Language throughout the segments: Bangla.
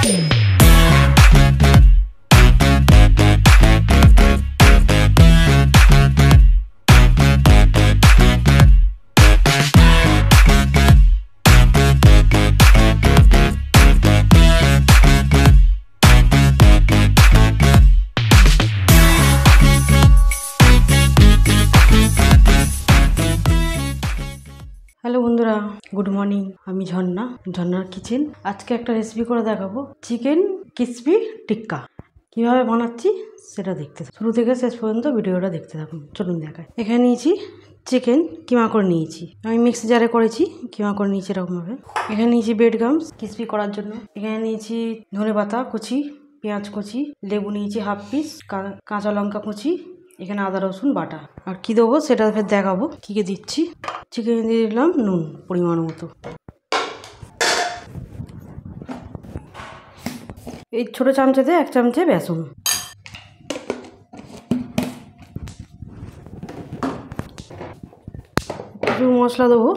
हेलो बंधुरा गुड मर्निंग আমি ঝর্ণা ঝর্ণার কিচেন। আজকে একটা রেসিপি করে দেখাবো চিকেন ক্রিসপি টিক্কা। কিভাবে বানাচ্ছি সেটা দেখতে শুরু থেকে শেষ পর্যন্ত ভিডিওটা দেখতে থাকুন। চলুন দেখাই। এখানে নিয়েছি চিকেন কিমা করে নিয়েছি, আমি মিক্সি জারে করেছি, কিমা করে নিয়েছি এরকমভাবে। এখানে নিয়েছি ব্রেড গামস ক্রিসপি করার জন্য। এখানে নিয়েছি ধনেপাতা কুচি, পেঁয়াজ কুচি, লেবু নিয়েছি হাফ পিস, কাঁচা লঙ্কা কুচি, এখানে আদা রসুন বাটা। আর কি দেবো সেটা ফের দেখাবো কি কি দিচ্ছি। চিকেন দিয়ে দিলাম নুন পরিমাণ মতো। এই ছোটো চামচেতে 1 চামচে বেসন। কিছু মশলা দেবো,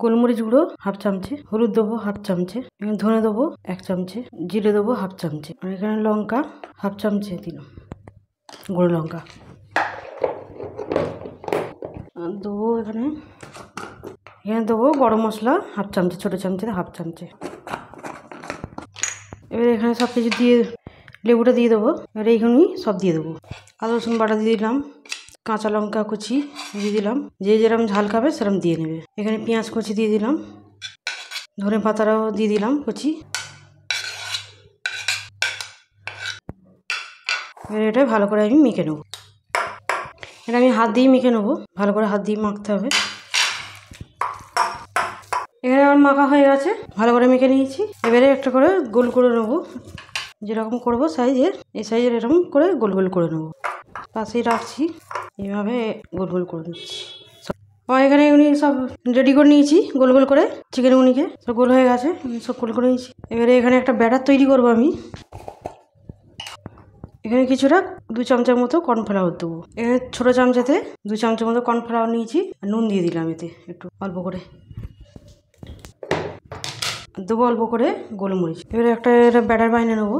গোলমরিচ গুঁড়ো হাফ চামচে, হলুদ দেবো হাফ চামচে, ধনে দেবো 1 চামচে, জিরে দেবো হাফ চামচে, আর এখানে লঙ্কা হাফ চামচে দিলাম, গুঁড়ো লঙ্কা দেবো। এখানে দেবো গরম মশলা হাফ চামচে, ছোটো চামচে হাফ চামচে। এবার এখানে সব কিছু দিয়ে লেবুটা দিয়ে দেবো। এবার এইখানেই সব দিয়ে দেবো। আদা রসুন বাটা দিয়ে দিলাম, কাঁচা লঙ্কা কুচি দিয়ে দিলাম, যে যেরকম ঝাল খাবে সেরকম দিয়ে নেবে। এখানে পেঁয়াজ কুচি দিয়ে দিলাম, ধনে পাতাটাও দিয়ে দিলাম কুচি। এবার এটা ভালো করে আমি মেখে নেবো। এটা আমি হাত দিয়ে মেখে নেবো, ভালো করে হাত দিয়ে মাখতে হবে। এখানে আমার মাখা হয়ে গেছে, ভালো করে মেখে নিয়েছি। এবারে একটা করে গোল করে নেবো, যেরকম করবো সাইজের, এই সাইজের এরকম করে গোল গোল করে নেবো। পাশেই রাখছি, এইভাবে গোল গোল করে নিচ্ছি। আমার এখানে উনি সব রেডি করে নিয়েছি গোল গোল করে, চিকেন উনিকে সব গোল হয়ে গেছে, সব গোল করে নিয়েছি। এবারে এখানে একটা ব্যাটার তৈরি করবো আমি। এখানে কিছুটা 2 চামচের মতো কর্নফ্লাওয়ার দেবো। এখানে ছোটো চামচাতে 2 চামচের মতো কর্নফ্লাওয়ার নিয়েছি, আর নুন দিয়ে দিলাম এতে একটু অল্প করে দেবো, অল্প করে গোলমরিচ। এবারে একটা ব্যাটার বানিয়ে নেবো।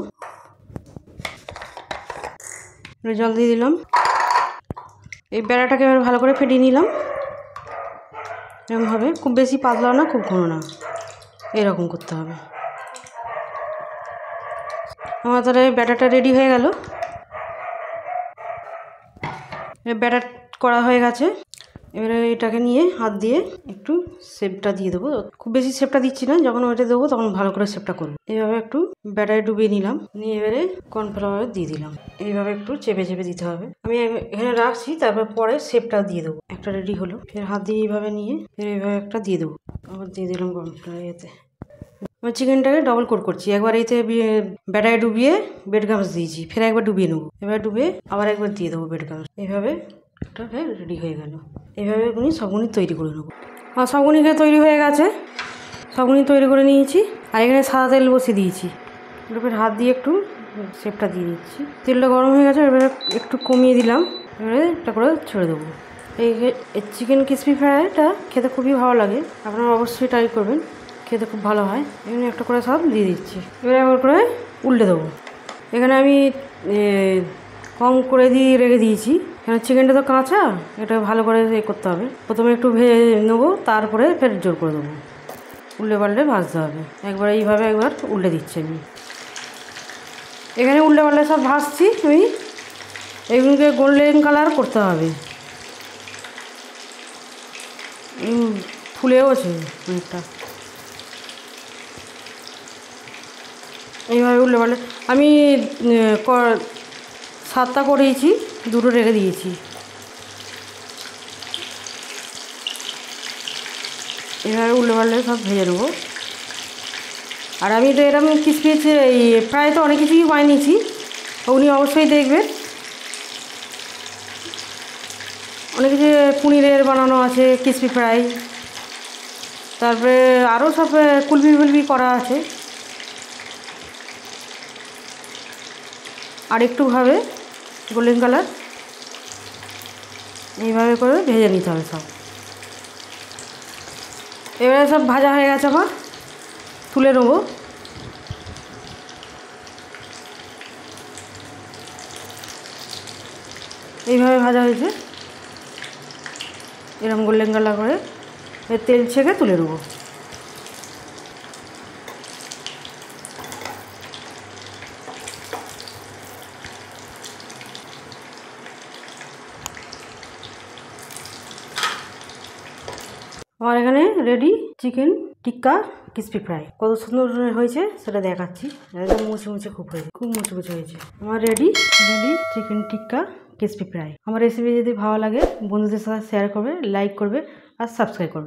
এবারে জল দিয়ে দিলাম। এই ব্যাটারটাকে এবার ভালো করে ফেটিয়ে নিলাম এরকমভাবে, খুব বেশি পাতলা না খুব ঘন না, এরকম করতে হবে। আমার তাহলে ব্যাটারটা রেডি হয়ে গেল। ব্যাটার করা হয়ে গেছে। এবারে এটাকে নিয়ে হাত দিয়ে একটু শেপটা দিয়ে দেবো, খুব বেশি শেপটা দিচ্ছি না, যখন ওইটা দেবো তখন ভালো করে শেপটা করবো। এইভাবে একটু ব্যাটারে ডুবিয়ে নিলাম, নিয়ে এবারে কর্নফ্লাওয়ার দিয়ে দিলাম। এইভাবে একটু চেপে চেপে দিতে হবে। আমি এখানে রাখছি, তারপর পরে শেপটা দিয়ে দেবো। একটা রেডি হলো, ফের হাত দিয়ে এইভাবে নিয়ে ফের এইভাবে একটা দিয়ে দেবো, আবার দিয়ে দিলাম কর্নফ্লাওয়ার। এতে আমি চিকেনটাকে ডবল কোট করছি। একবার এতে ব্যাটারে ডুবিয়ে ব্রেড গামস দিয়েছি, ফের একবার ডুবিয়ে নেবো, এবার ডুবিয়ে আবার একবার দিয়ে দেবো ব্রেড গামস। এইভাবে একটা রেডি হয়ে গেল। এইভাবে সবগুলি তৈরি করে নেবো। আর সবগুলিকে তৈরি হয়ে গেছে, সবগুলি তৈরি করে নিয়েছি। আর এখানে সাদা তেল বসিয়ে দিয়েছি, এবার হাত দিয়ে একটু শেপটা দিয়ে দিচ্ছি। তেলটা গরম হয়ে গেছে, এবারে একটু কমিয়ে দিলাম, এবারে একটা করে ছেড়ে দেবো। এই চিকেন ক্রিসপি ফ্রাইটা খেতে খুবই ভালো লাগে, আপনারা অবশ্যই ট্রাই করবেন, খেতে খুব ভালো হয়। এখানে একটা করে সব দিয়ে দিচ্ছি, এবারে একবার করে উল্টে দেবো। এখানে আমি কম করে দিয়ে রেখে দিয়েছি, কেন চিকেনটা তো কাঁচা, এটা ভালো করে করতে হবে। প্রথমে একটু ভেজে নেবো, তারপরে ফের জোর করে দেবো, উল্টে পাল্টে ভাজতে হবে। একবার এইভাবে একবার উল্টে দিচ্ছি আমি। এখানে উল্টে পাল্টে সব ভাজছি আমি, এগুলোকে গোল্ডেন কালার করতে হবে। ফুলেও আছে অনেকটা। এইভাবে উল্টে পাল্টে আমি 7টা করেছি, 2টো রেখে দিয়েছি। এভাবে উল্টে পাল্টে সব ভেজে নেবো। আর আমি তো এরকম ক্রিসপি এই ফ্রাই তো অনেক কিছুই বানিয়েছি, উনি অবশ্যই দেখবেন। অনেক কিছু পনিরের বানানো আছে ক্রিসপি ফ্রাই, তারপরে আরও সব কুলফি ফুলফি করা আছে। আর একটুভাবে গোল্ডেন কালার এইভাবে করে ভেজে নিতে হবে সব। এবারে সব ভাজা হয়ে গেছে, আমার তুলে নেবো। এইভাবে ভাজা হয়েছে, এরকম গোল্ডেন কালার করে এর তেল ছেঁকে তুলে নেবো। আমার এখানে রেডি চিকেন টিক্কা ক্রিসপি ফ্রাই। কত সুন্দর হয়েছে সেটা দেখাচ্ছি। একদম মুছে মুছে খুব হয়েছে, খুব মুছে মুছে হয়েছে। আমার রেডি চিকেন টিক্কা ক্রিসপি ফ্রাই। আমার রেসিপি যদি ভালো লাগে বন্ধুদের সাথে শেয়ার করবে, লাইক করবে আর সাবস্ক্রাইব করবে।